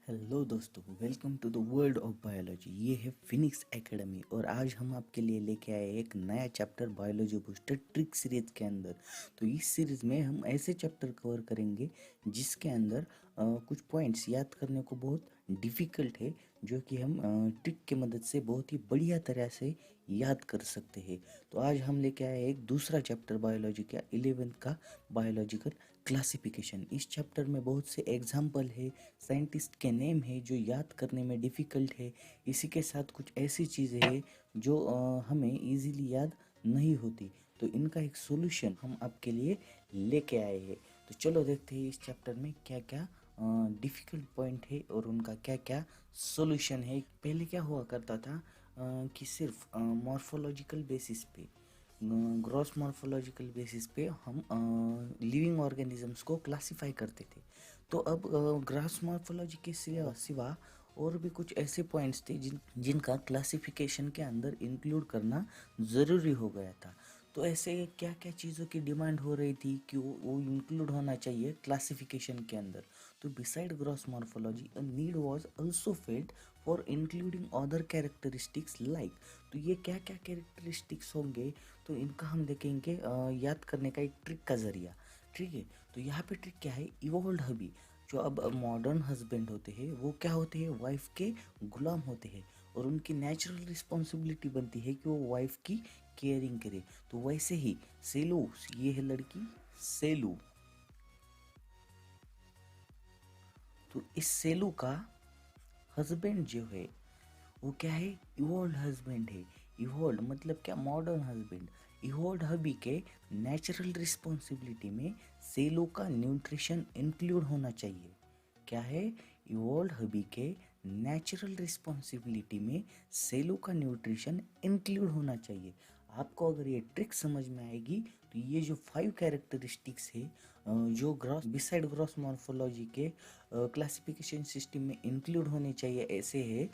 Hello दोस्तों, welcome to the world of biology. ये है फिनिक्स एकेडमी और आज हम आपके लिए लेके आए एक नया chapter biology booster trick series के अंदर। तो इस सीरीज में हम ऐसे चैप्टर कवर करेंगे जिसके अंदर कुछ पॉइंट्स याद करने को बहुत डिफ़िकल्ट है, जो कि हम ट्रिक की मदद से बहुत ही बढ़िया तरह से याद कर सकते हैं। तो आज हम लेके आए एक दूसरा चैप्टर बायोलॉजी का 11th का बायोलॉजिकल क्लासिफिकेशन। इस चैप्टर में बहुत से एग्जाम्पल है, साइंटिस्ट के नेम है जो याद करने में डिफ़िकल्ट है। इसी के साथ कुछ ऐसी चीज़ें हैं जो हमें इजीली याद नहीं होती, तो इनका एक सॉल्यूशन हम आपके लिए लेके आए हैं। तो चलो देखते हैं इस चैप्टर में क्या क्या डिफ़िकल्ट पॉइंट है और उनका क्या क्या सॉल्यूशन है। पहले क्या हुआ करता था कि सिर्फ मॉर्फोलॉजिकल बेसिस पे, ग्रॉस मॉर्फोलॉजिकल बेसिस पे हम लिविंग ऑर्गेनिजम्स को क्लासिफाई करते थे। तो अब ग्रॉस मॉर्फोलॉजी के सिवा और भी कुछ ऐसे पॉइंट्स थे जिनका क्लासिफिकेशन के अंदर इंक्लूड करना ज़रूरी हो गया था। तो ऐसे क्या क्या चीज़ों की डिमांड हो रही थी कि वो इंक्लूड होना चाहिए क्लासिफिकेशन के अंदर। तो beside gross morphology a need was also felt for including other characteristics like. तो ये क्या क्या कैरेक्टरिस्टिक्स होंगे, तो इनका हम देखेंगे याद करने का एक ट्रिक का ज़रिया। ठीक है, तो यहाँ पे ट्रिक क्या है, इवॉल्व्ड हबी। जो अब मॉडर्न हस्बैंड होते हैं वो क्या होते हैं, वाइफ के गुलाम होते हैं और उनकी नेचुरल रिस्पॉन्सिबिलिटी बनती है कि वो वाइफ की केयरिंग करे। तो वैसे ही सेलू, ये है लड़की सेलू। तो इस सेलू का हस्बैंड जो है वो क्या है, इवोल्ड हस्बैंड है। इवोल्ड मतलब क्या, मॉडर्न हस्बैंड। इवोल्ड हबी के नेचुरल रिस्पॉन्सिबिलिटी में सेलो का न्यूट्रिशन इंक्लूड होना चाहिए। क्या है, इवोल्ड हबी के नेचुरल रिस्पॉन्सिबिलिटी में सेलो का न्यूट्रिशन इंक्लूड होना चाहिए। आपको अगर ये ट्रिक समझ में आएगी तो ये जो 5 कैरेक्टरिस्टिक्स है जो ग्रॉस बिसाइड ग्रॉस मॉर्फोलॉजी के क्लासिफिकेशन सिस्टम में इंक्लूड होने चाहिए ऐसे है,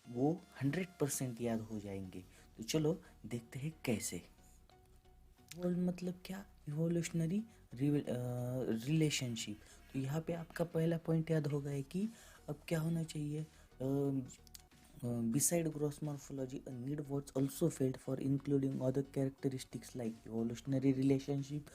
वो 100% याद हो जाएंगे। तो चलो देखते हैं कैसे। इवोल्व मतलब क्या, इवोल्यूशनरी रिलेशनशिप। तो यहाँ पे आपका पहला पॉइंट याद होगा है कि अब क्या होना चाहिए, beside gross morphology a need was also felt for including other characteristics like evolutionary relationship।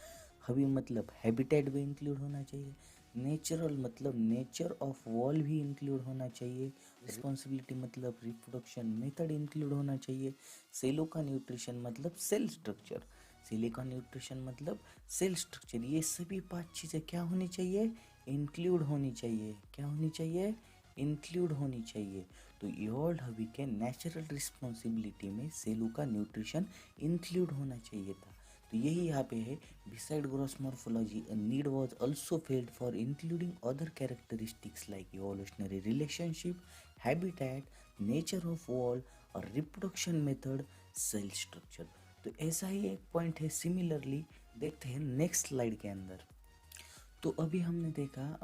हबी मतलब हैबिटेट भी इंक्लूड होना चाहिए। नेचुरल मतलब नेचर ऑफ वॉल भी इंक्लूड होना चाहिए। रिस्पॉन्सिबिलिटी मतलब रिप्रोडक्शन मेथड इंक्लूड होना चाहिए। सेलो का न्यूट्रिशन मतलब सेल स्ट्रक्चर। सेले का न्यूट्रिशन मतलब सेल स्ट्रक्चर। ये सभी 5 चीज़ें क्या होनी चाहिए, इंक्लूड होनी चाहिए। क्या होनी चाहिए, इंक्लूड होनी चाहिए। तो इवॉल्व्ड हबी के नेचुरल रिस्पॉन्सिबिलिटी में सेलू का न्यूट्रिशन इंक्लूड होना चाहिए था। तो यही यहाँ पे है, beside gross morphology a need was also failed for including other characteristics like evolutionary relationship, habitat, nature of wall और रिप्रोडक्शन मेथड, सेल स्ट्रक्चर। तो ऐसा ही एक पॉइंट है। सिमिलरली देखते हैं नेक्स्ट स्लाइड के अंदर। तो अभी हमने देखा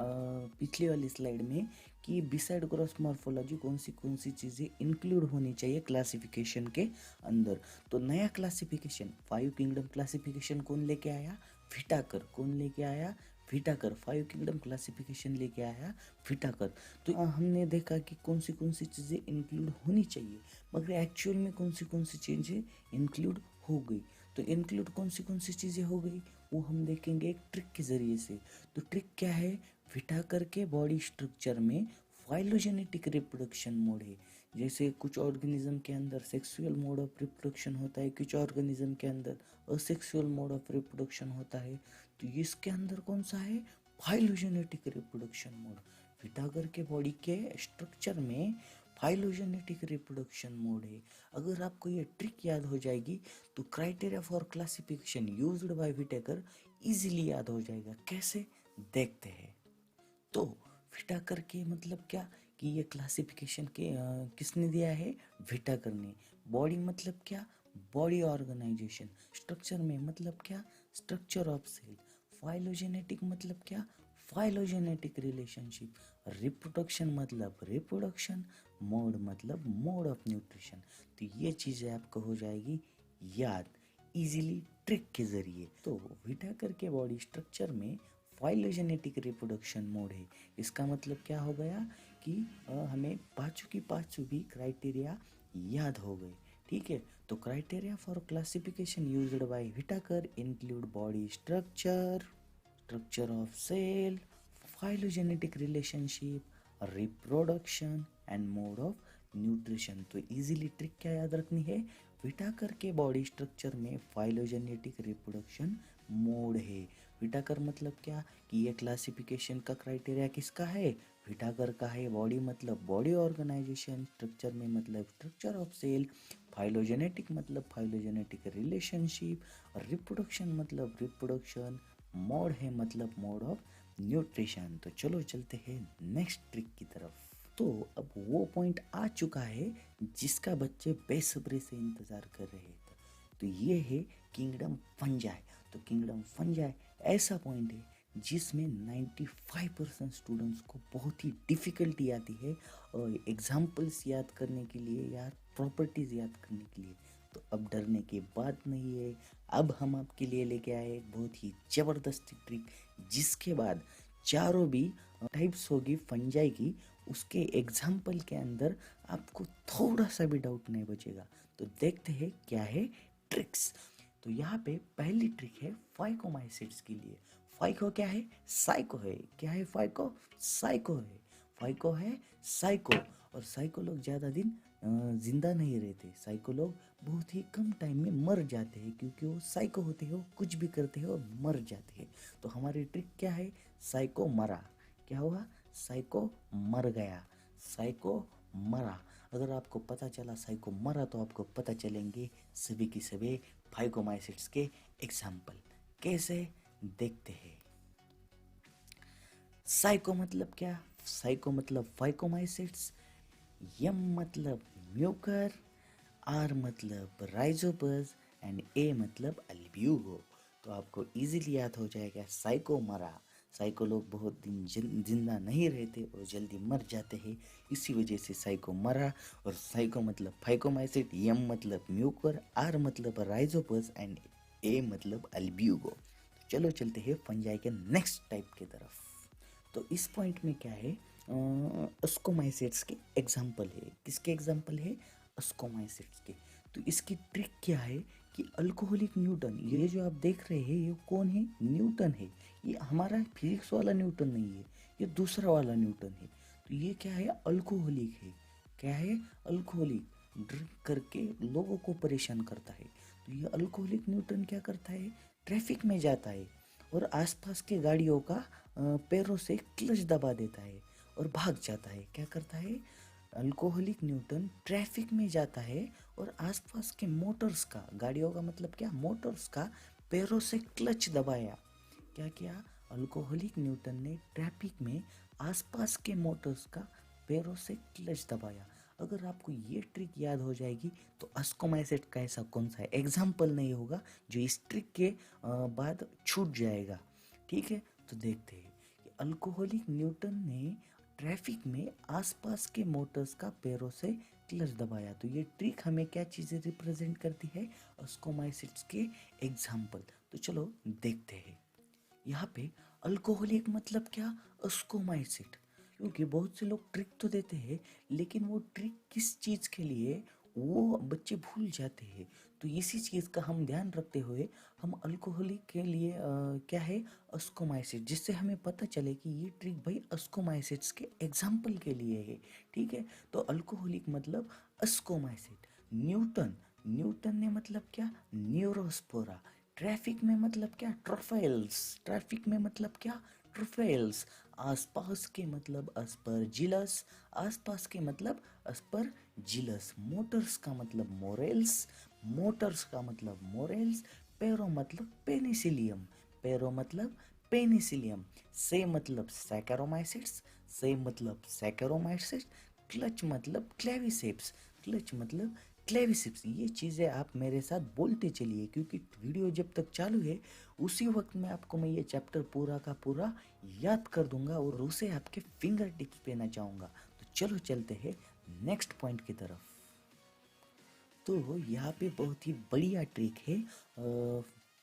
पिछली वाली स्लाइड में कि बिसाइड ग्रॉस मॉर्फोलॉजी कौन सी चीज़ें इंक्लूड होनी चाहिए क्लासिफिकेशन के अंदर। तो नया क्लासिफिकेशन 5 किंगडम क्लासिफिकेशन कौन लेके आया, फिटाकर। कौन लेके आया, फिटाकर। 5 किंगडम क्लासिफिकेशन लेके आया फिटाकर। तो हमने देखा कि कौन सी चीज़ें इंक्लूड होनी चाहिए, मगर एक्चुअल में कौन सी चीज़ें इंक्लूड हो गई। तो इंक्लूड कौन सी चीज़ें हो गई वो हम देखेंगे एक ट्रिक के ज़रिए से। तो ट्रिक क्या है, फिटाकर के बॉडी स्ट्रक्चर में फाइलोजेनेटिक रिप्रोडक्शन मोड है। जैसे कुछ ऑर्गेनिज्म के अंदर सेक्सुअल मोड ऑफ रिप्रोडक्शन होता है, कुछ ऑर्गेनिज्म के अंदर असेक्सुअल मोड ऑफ रिप्रोडक्शन होता है। तो इसके अंदर कौन सा है, फाइलोजेनेटिक रिप्रोडक्शन मोड। फिटाकर के बॉडी के स्ट्रक्चर में फाइलोजेनेटिक रिप्रोडक्शन मोड है। अगर आपको ये ट्रिक याद हो जाएगी तो criteria for classification used by Whittaker easily याद हो जाएगा। कैसे, देखते हैं। तो विटाकर के मतलब क्या कि ये क्लासिफिकेशन के किसने दिया है, विटाकर ने। बॉडी मतलब क्या, बॉडी ऑर्गेनाइजेशन। स्ट्रक्चर में मतलब क्या, स्ट्रक्चर ऑफ सेल। फाइलोजेनेटिक मतलब क्या, फाइलोजेनेटिक रिलेशनशिप। रिप्रोडक्शन मतलब रिप्रोडक्शन। मोड मतलब मोड ऑफ न्यूट्रिशन। तो ये चीज़ें आपको हो जाएगी याद इजीली ट्रिक के जरिए। तो विटाकर के बॉडी स्ट्रक्चर में फाइलोजेनेटिक रिप्रोडक्शन मोड है। इसका मतलब क्या हो गया कि हमें पाँचों भी क्राइटेरिया याद हो गए। ठीक है, तो criteria for classification used by Whittaker include body structure, structure of cell, phylogenetic relationship, reproduction and mode of nutrition. तो इजीली ट्रिक क्या याद रखनी है, व्हिटाकर के बॉडी स्ट्रक्चर में फाइलोजेनेटिक रिप्रोडक्शन मोड है। व्हिटाकर मतलब क्या कि ये क्लासिफिकेशन का क्राइटेरिया किसका है, व्हिटाकर का है। बॉडी मतलब बॉडी ऑर्गेनाइजेशन, स्ट्रक्चर में मतलब स्ट्रक्चर ऑफ सेल, फाइलोजेनेटिक मतलब फाइलोजेनेटिक रिलेशनशिप, रिप्रोडक्शन मतलब रिप्रोडक्शन, मोड है मतलब मोड ऑफ न्यूट्रिशन। तो चलो चलते हैं नेक्स्ट ट्रिक की तरफ। तो अब वो पॉइंट आ चुका है जिसका बच्चे बेसब्री से इंतज़ार कर रहे थे। तो ये है किंगडम फंजाई। तो किंगडम फंजाई ऐसा पॉइंट है जिसमें 95% स्टूडेंट्स को बहुत ही डिफ़िकल्टी आती है और एग्जाम्पल्स याद करने के लिए या प्रॉपर्टीज़ याद करने के लिए। तो अब डरने की बात नहीं है, अब हम आपके लिए लेके आए एक बहुत ही ज़बरदस्त ट्रिक जिसके बाद चारों भी टाइप्स होगी फंजाई की, उसके एग्जाम्पल के अंदर आपको थोड़ा सा भी डाउट नहीं बचेगा। तो देखते हैं क्या है ट्रिक्स। तो यहाँ पे पहली ट्रिक है फाइकोमाइसिट्स के लिए। फाइको क्या है, साइको है। क्या है फाइको, साइको है। फाइको है साइको, और साइको लोग ज़्यादा दिन जिंदा नहीं रहते। साइको लोग बहुत ही कम टाइम में मर जाते हैं क्योंकि वो साइको होते हैं, वो कुछ भी करते हैं और मर जाते हैं। तो हमारी ट्रिक क्या है, साइको मरा। क्या हुआ, साइको मर गया, साइको मरा। अगर आपको पता चला साइको मरा तो आपको पता चलेंगे सभी की सभी फाइकोमाइसिट्स के एग्जाम्पल। कैसे, देखते हैं। साइको मतलब क्या, साइको मतलब फाइकोमाइसिट्स, यम मतलब म्यूकर, आर मतलब राइजोपस एंड ए मतलब अल्ब्यूगो। तो आपको इजीली याद हो जाएगा साइको मरा। साइको लोग बहुत दिन जिंदा नहीं रहते और जल्दी मर जाते हैं, इसी वजह से साइको मरा। और साइको मतलब फाइकोमाइसिट, यम मतलब म्यूकर, आर मतलब राइजोपस एंड ए मतलब अल्ब्यूगो। तो चलो चलते हैं फंजाई के नेक्स्ट टाइप की तरफ। तो इस पॉइंट में क्या है, अस्कोमाइसिट्स के एग्जाम्पल है। किसके एग्जाम्पल है, अस्कोमाइसिट्स के। तो इसकी ट्रिक क्या है कि अल्कोहलिक न्यूटन, ये जो आप देख रहे हैं ये कौन है, न्यूटन है। ये हमारा फिजिक्स वाला न्यूटन नहीं है, ये दूसरा वाला न्यूटन है। तो ये क्या है, अल्कोहलिक है। क्या है, अल्कोहलिक, ड्रिंक करके लोगों को परेशान करता है। तो ये अल्कोहलिक न्यूटन क्या करता है, ट्रैफिक में जाता है और आसपास के गाड़ियों का पैरों से क्लच दबा देता है और भाग जाता है। क्या करता है, अल्कोहलिक न्यूटन ट्रैफिक में जाता है और आसपास के मोटर्स का, गाड़ियों का मतलब क्या, मोटर्स का पैरों से क्लच दबाया। क्या किया, अल्कोहलिक न्यूटन ने ट्रैफिक में आसपास के मोटर्स का पैरों से क्लच दबाया। अगर आपको ये ट्रिक याद हो जाएगी तो अस्कोमाइसिट का ऐसा कौन सा एग्जाम्पल नहीं होगा जो इस ट्रिक के बाद छूट जाएगा। ठीक है, तो देखते हैं कि अल्कोहलिक न्यूटन ने ट्रैफिक में आसपास के मोटर्स का पैरों से क्लच दबाया। तो ये ट्रिक हमें क्या चीज़ें रिप्रेजेंट करती है, अस्कोमाइसिट्स के एग्जाम्पल। तो चलो देखते हैं। यहाँ पे अल्कोहलिक मतलब क्या, अस्कोमाइसिट। क्योंकि बहुत से लोग ट्रिक तो देते हैं लेकिन वो ट्रिक किस चीज़ के लिए वो बच्चे भूल जाते हैं। तो इसी चीज़ का हम ध्यान रखते हुए हम अल्कोहलिक के लिए क्या है, अस्कोमाइसिट, जिससे हमें पता चले कि ये ट्रिक भाई अस्कोमाइसिट्स के एग्जाम्पल के लिए है। ठीक है, तो अल्कोहलिक मतलब अस्कोमाइसिट। न्यूटन, न्यूटन ने मतलब क्या, न्यूरोस्पोरा। ट्रैफिक में मतलब क्या, ट्रोफेल्स। ट्रैफिक में मतलब क्या, ट्रोफेल्स। आसपास के मतलब अस्परजिलस, आसपास के मतलब अस्परजिलस। मोटर्स का मतलब मोरेल्स, मोटर्स का मतलब मोरेल्स। पैरो मतलब पेनिसिलियम, पैरो मतलब पेनिसिलियम। से मतलब सैकेरोमाइसिट्स, से मतलब सैकेरोमाइसिट्स। क्लच मतलब क्लेविसेप्स, क्लच मतलब क्लेविसिप्स। ये चीज़ें आप मेरे साथ बोलते चलिए क्योंकि वीडियो जब तक चालू है उसी वक्त में आपको मैं ये चैप्टर पूरा का पूरा याद कर दूंगा और उसे आपके फिंगर टिप्स पे नचाऊंगा। तो चलो चलते हैं नेक्स्ट पॉइंट की तरफ। तो यहाँ पे बहुत ही बढ़िया ट्रिक है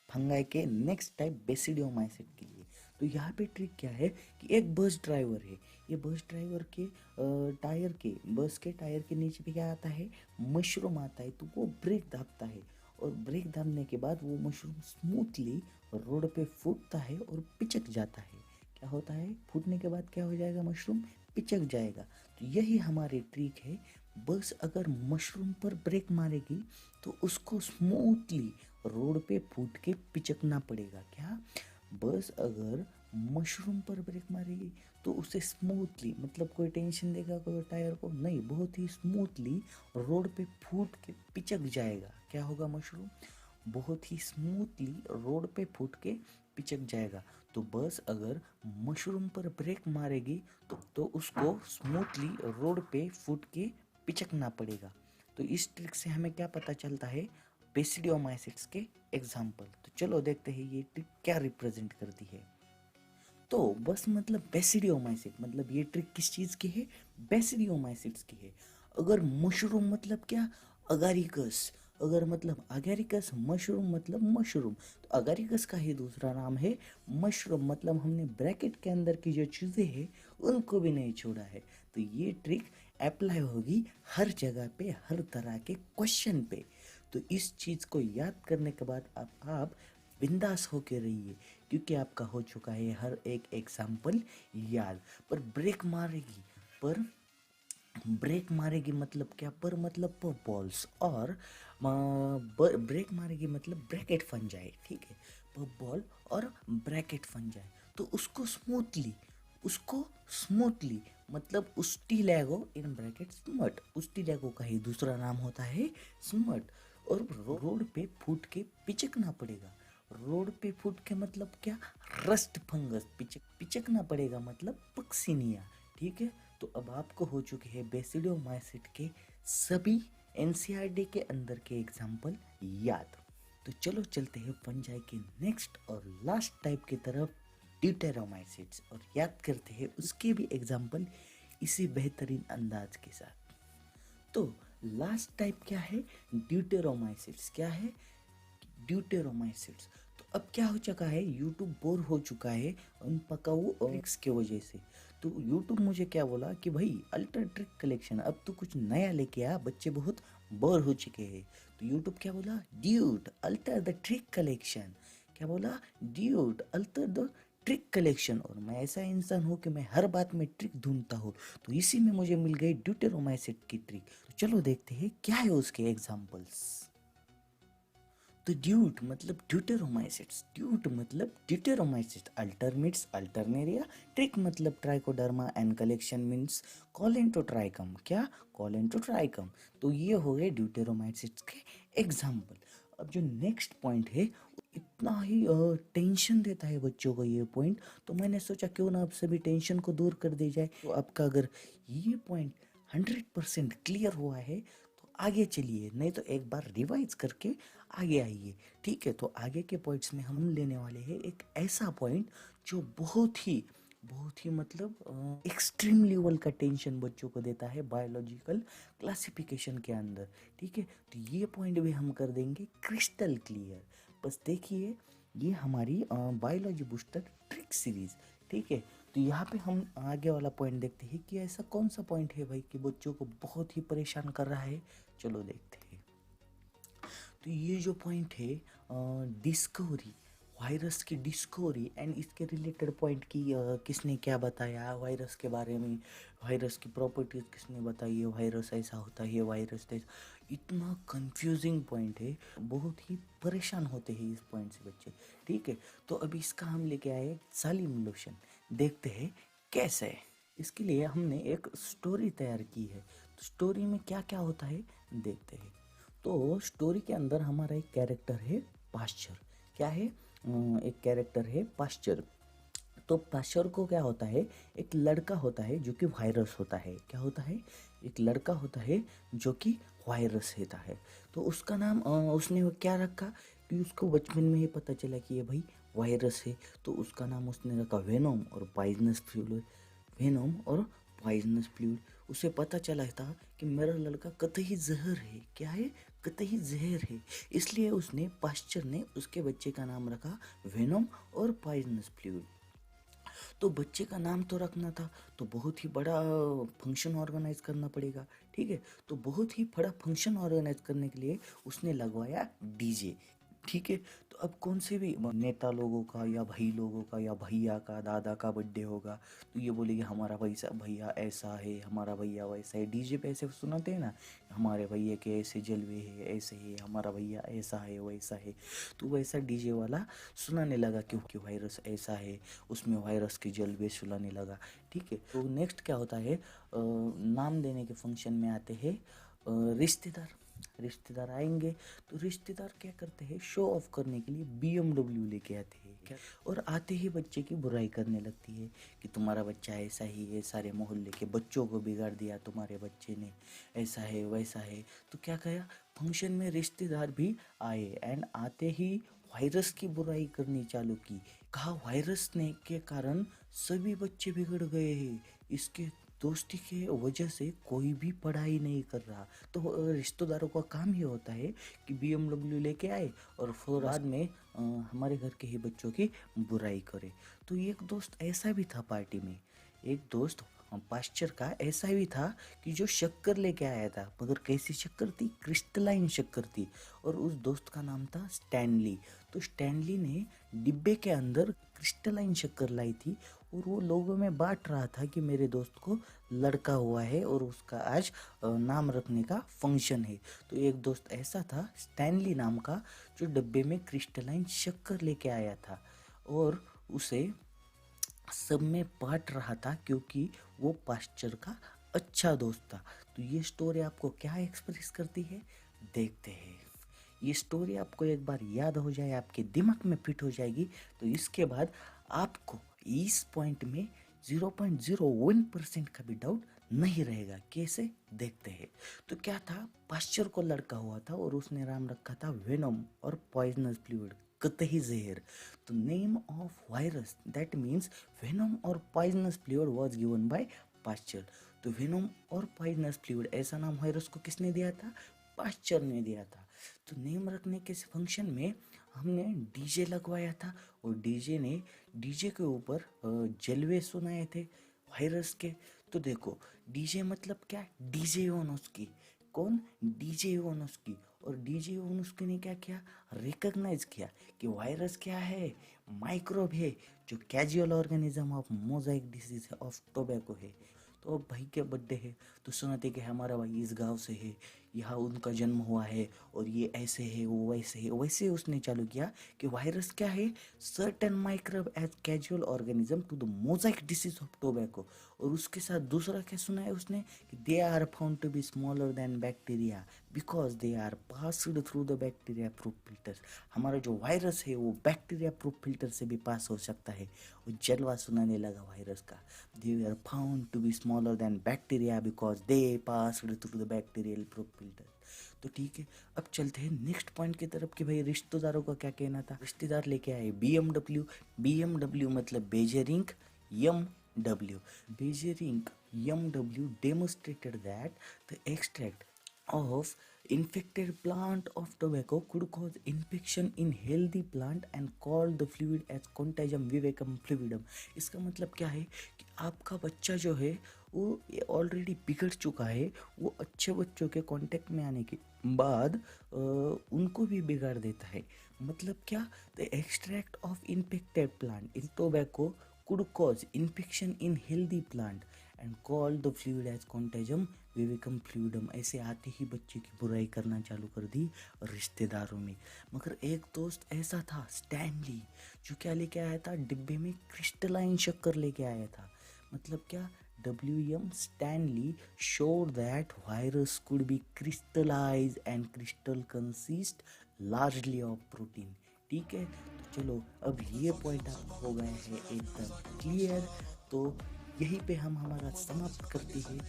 फंगाई के नेक्स्ट टाइप बेसिडियोमाइसिट के लिए। तो यहाँ पे ट्रिक क्या है कि एक बस ड्राइवर है, ये बस ड्राइवर के टायर के बस के टायर के नीचे पे क्या आता है, मशरूम आता है। तो वो ब्रेक दाबता है और ब्रेक दाबने के बाद वो मशरूम स्मूथली रोड पे फूटता है और पिचक जाता है। क्या होता है, फूटने के बाद क्या हो जाएगा, मशरूम पिचक जाएगा। तो यही हमारी ट्रिक है, बस अगर मशरूम पर ब्रेक मारेगी तो उसको स्मूथली रोड पे फूट के पिचकना पड़ेगा। क्या, बस अगर मशरूम पर ब्रेक मारेगी तो उसे स्मूथली, मतलब कोई टेंशन देगा कोई टायर को नहीं, बहुत ही स्मूथली रोड पे फूट के पिचक जाएगा। क्या होगा, मशरूम बहुत ही स्मूथली रोड पे फूट के पिचक जाएगा। तो बस अगर मशरूम पर ब्रेक मारेगी तो उसको स्मूथली रोड पे फूट के पिचकना पड़ेगा। तो इस ट्रिक से हमें क्या पता चलता है, बेसिडियोमाइसिट्स के एग्जाम्पल। तो चलो देखते हैं ये ट्रिक क्या रिप्रेजेंट करती है। तो बस मतलब बेसिडियोमाइसिट, मतलब ये ट्रिक किस चीज़ की है, बेसिडियोमाइसिट्स की है। अगर मशरूम मतलब क्या, अगारिकस, अगर मतलब अगारिकस, मशरूम मतलब मशरूम, तो अगारिकस का ही दूसरा नाम है मशरूम। मतलब हमने ब्रैकेट के अंदर की जो चीज़ें हैं उनको भी नहीं छोड़ा है। तो ये ट्रिक अप्लाई होगी हर जगह पे, हर तरह के क्वेश्चन पे। तो इस चीज़ को याद करने के बाद आप बिंदास होके रहिए, क्योंकि आपका हो चुका है हर एक एग्जाम्पल याद। पर ब्रेक मारेगी, पर ब्रेक मारेगी मतलब क्या, पर मतलब पर बॉल्स, और ब्रेक मारेगी मतलब ब्रैकेट फन जाए, ठीक है, पर बॉल और ब्रैकेट फन जाए। तो उसको स्मूथली मतलब उस्टीलेगो इन ब्रैकेट स्मट, उस्टीलेगो का ही दूसरा नाम होता है स्मट। और रोड पे फूट के पिचकना पड़ेगा। रोड पे फूट के मतलब क्या, रस्ट फंगस, पिचकना पड़ेगा मतलब पक्सिनिया, ठीक है। तो अब आपको हो चुके हैं बेसिडियोमाइसिट के सभी एनसीईआरटी के अंदर के एग्जाम्पल याद। तो चलो चलते हैं फंजाई के नेक्स्ट और लास्ट टाइप की तरफ, ड्यूटेरोमाइसिट्स, और याद करते हैं उसके भी एग्जाम्पल इसी बेहतरीन अंदाज के साथ। तो लास्ट टाइप क्या है, ड्यूटेरोमाइसिट्स। क्या है, ड्यूटेरोमाइसिट्स। तो अब क्या हो चुका है, यूट्यूब बोर हो चुका है उन पकाऊ ट्रिक्स के वजह से। तो यूट्यूब मुझे क्या बोला कि भाई अल्टर ट्रिक कलेक्शन, अब तो कुछ नया लेके आ, बच्चे बहुत बोर हो चुके हैं। तो यूट्यूब क्या बोला, duet alter the trick collection. क्या बोला, duet alter the trick collection. और मैं ऐसा इंसान हूँ कि मैं हर बात में ट्रिक ढूंढता हूँ। तो इसी में मुझे मिल गई ड्यूटेरोमाइसिट की ट्रिक। तो चलो देखते हैं क्या है उसके एग्जाम्पल्स। तो ड्यूट मतलब ड्यूटेरोमाइसिट्स, ड्यूट मतलब ड्यूटेरोमाइसिट्स, अल्टर मीन्स अल्टरनेरिया, ट्रिक मतलब ट्राइकोडर्मा, एंड कलेक्शन मीन्स कॉलेंटोट्राइकम। क्या, कॉलेंटोट्राइकम। तो ये हो गए ड्यूटेरोमाइसिट्स के एग्जाम्पल। अब जो नेक्स्ट पॉइंट है, इतना ही टेंशन देता है बच्चों को ये पॉइंट, तो मैंने सोचा क्यों ना आप सभी टेंशन को दूर कर दी जाए। तो आपका अगर ये पॉइंट 100% क्लियर हुआ है तो आगे चलिए, नहीं तो एक बार रिवाइज करके आगे आइए, ठीक है। तो आगे के पॉइंट्स में हम लेने वाले हैं एक ऐसा पॉइंट जो बहुत ही मतलब एक्सट्रीम लेवल का टेंशन बच्चों को देता है बायोलॉजिकल क्लासिफिकेशन के अंदर, ठीक है। तो ये पॉइंट भी हम कर देंगे क्रिस्टल क्लियर। बस देखिए, ये हमारी बायोलॉजी बूस्टर ट्रिक सीरीज, ठीक है। तो यहाँ पे हम आगे वाला पॉइंट देखते हैं कि ऐसा कौन सा पॉइंट है भाई कि बच्चों को बहुत ही परेशान कर रहा है। चलो देखते हैं। तो ये जो पॉइंट है, डिस्कवरी, वायरस की डिस्कवरी एंड इसके रिलेटेड पॉइंट की किसने क्या बताया वायरस के बारे में, वायरस की प्रॉपर्टीज किसने बताई है, वायरस ऐसा होता है, वायरस ऐसा, इतना कंफ्यूजिंग पॉइंट है, बहुत ही परेशान होते हैं इस पॉइंट से बच्चे, ठीक है। तो अभी इसका हम लेके आए सालिम लोशन, देखते हैं कैसे। इसके लिए हमने एक स्टोरी तैयार की है। तो स्टोरी में क्या क्या होता है देखते हैं। तो स्टोरी के अंदर हमारा एक कैरेक्टर है पास्चर। क्या है, एक कैरेक्टर है पास्चर। तो पास्चर को क्या होता है, एक लड़का होता है जो कि वायरस होता है। क्या होता है, एक लड़का होता है जो कि वायरस होता है। तो उसका नाम उसने वो क्या रखा, कि उसको बचपन में ही पता चला कि ये भाई वायरस है। तो उसका नाम उसने रखा वेनोम और पॉइजनस फ्लूइड, वेनोम और पॉइजनस फ्लूइड। उसे पता चला था कि मेरा लड़का कतई जहर है। क्या है, कतई जहर है। इसलिए उसने पास्चर ने उसके बच्चे का नाम रखा वेनोम और पॉइजनस फ्लूइड। तो बच्चे का नाम तो रखना था, तो बहुत ही बड़ा फंक्शन ऑर्गेनाइज करना पड़ेगा, ठीक है। तो बहुत ही बड़ा फंक्शन ऑर्गेनाइज करने के लिए उसने लगवाया डीजे, ठीक है। तो अब कौन से भी नेता लोगों का या भाई लोगों का या भैया का दादा का बर्थडे होगा, तो ये बोलेंगे हमारा भैया ऐसा है, हमारा भैया वैसा है। डीजे पे ऐसे सुनाते हैं ना, हमारे भैया के ऐसे जलवे है, ऐसे है, हमारा भैया ऐसा है वैसा है। तो वैसा डीजे वाला सुनाने लगा क्योंकि वायरस ऐसा है, उसमें वायरस के जलवे सुनाने लगा, ठीक है। तो नेक्स्ट क्या होता है, नाम देने के फंक्शन में आते हैं रिश्तेदार आएंगे। तो रिश्तेदार क्या करते हैं, शो ऑफ करने के लिए BMW लेके आते हैं क्या, और आते ही बच्चे की बुराई करने लगती है कि तुम्हारा बच्चा ऐसा ही है, सारे मोहल्ले के बच्चों को बिगाड़ दिया तुम्हारे बच्चे ने, ऐसा है वैसा है। तो क्या कहा, फंक्शन में रिश्तेदार भी आए एंड आते ही वायरस की बुराई करनी चालू की। कहा वायरस ने के कारण सभी बच्चे बिगड़ गए हैं, इसके दोस्ती के वजह से कोई भी पढ़ाई नहीं कर रहा। तो रिश्तेदारों का काम ही होता है कि BMW लेके आए और फिर बाद में हमारे घर के ही बच्चों की बुराई करे। तो एक दोस्त ऐसा भी था पार्टी में, एक दोस्त पास्चर का ऐसा भी था कि जो शक्कर लेके आया था, मगर कैसी शक्कर थी, क्रिस्टलाइन शक्कर थी, और उस दोस्त का नाम था स्टैनली। तो स्टैनली ने डिब्बे के अंदर क्रिस्टलाइन शक्कर लाई थी और वो लोगों में बांट रहा था कि मेरे दोस्त को लड़का हुआ है और उसका आज नाम रखने का फंक्शन है। तो एक दोस्त ऐसा था स्टैनली नाम का, जो डब्बे में क्रिस्टलाइन शक्कर लेके आया था और उसे सब में बांट रहा था क्योंकि वो पास्चर का अच्छा दोस्त था। तो ये स्टोरी आपको क्या एक्सप्रेस करती है, देखते हैं। ये स्टोरी आपको एक बार याद हो जाए, आपके दिमाग में फिट हो जाएगी, तो इसके बाद आपको इस पॉइंट में 0.01% का भी डाउट नहीं रहेगा। कैसे, देखते हैं। तो क्या था, पास्चर को लड़का हुआ था और उसने नाम रखा था वेनम और पॉइजनस फ्लूइड, कतई जहर। तो name of virus that means venom और poisonous fluid was given by Pasteur. तो वेनम और पॉइजनस फ्लूइड ऐसा नाम वायरस को किसने दिया था, पास्चर ने दिया था। तो नेम रखने के फंक्शन में हमने डीजे लगवाया था और डीजे के ऊपर जलवे सुनाए थे वायरस के। तो देखो डीजे मतलब क्या, डीजे योनोस्की। कौन, डीजे योनोस्की। और डीजे योनोस्की ने क्या किया, रिकॉग्नाइज किया कि वायरस क्या है, माइक्रोब है, जो casual organism of Mosaic disease of tobacco है। तो अब भाई के बर्थडे है तो सुनाते कि हमारा भाई इस गांव से है, यहाँ उनका जन्म हुआ है और ये ऐसे है वो वैसे है। वैसे उसने चालू किया कि वायरस क्या है, certain microbe as casual organism to the mosaic disease of tobacco. और उसके साथ दूसरा क्या सुनाया उसने कि they are found to be smaller than bacteria because they are passed through the bacteria proof filters. हमारा जो वायरस है वो बैक्टीरिया प्रूफ फिल्टर से भी पास हो सकता है। वो जलवा सुनाने लगा वायरस का, they are found to be smaller than bacteria because they passed through the bacterial proof filter. तो ठीक है, अब चलते हैं नेक्स्ट पॉइंट की तरफ कि भाई रिश्तेदारों का क्या कहना था। रिश्तेदार लेके आए BMW मतलब Beijerinck MW। Beijerinck MW demonstrated that the extract of infected plant of tobacco could cause infection in healthy plant and called the fluid as contagium vivacum fluidum। इसका मतलब क्या है कि आपका बच्चा जो है वो ऑलरेडी बिगड़ चुका है, वो अच्छे बच्चों के कांटेक्ट में आने के बाद उनको भी बिगाड़ देता है। मतलब क्या, the extract of infected plant in tobacco could cause infection in healthy plant and called the fluid as contagium vivacum fluidum। ऐसे आते ही बच्चे की बुराई करना चालू कर दी रिश्तेदारों में। मगर एक दोस्त ऐसा था स्टैनली, जो क्या लेके आया था, डिब्बे में क्रिस्टलाइन शक्कर लेके आया था। मतलब क्या, WM Stanley showed that virus could be crystallized and crystal consist largely of protein। ठीक है, तो चलो अब ये पॉइंट आप हो गए हैं एकदम क्लियर। तो यहीं पे हम हमारा समाप्त करते हैं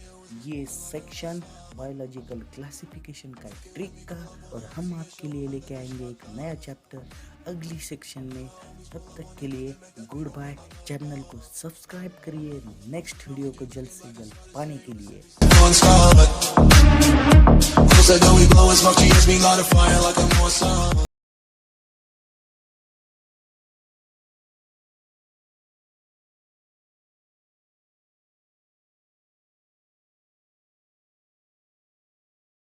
ये सेक्शन बायोलॉजिकल क्लासिफिकेशन का ट्रिक का, और हम आपके लिए लेके आएंगे एक नया चैप्टर अगली सेक्शन में। तब तक के लिए गुड बाय। चैनल को सब्सक्राइब करिए नेक्स्ट वीडियो को जल्द से जल्द पाने के लिए।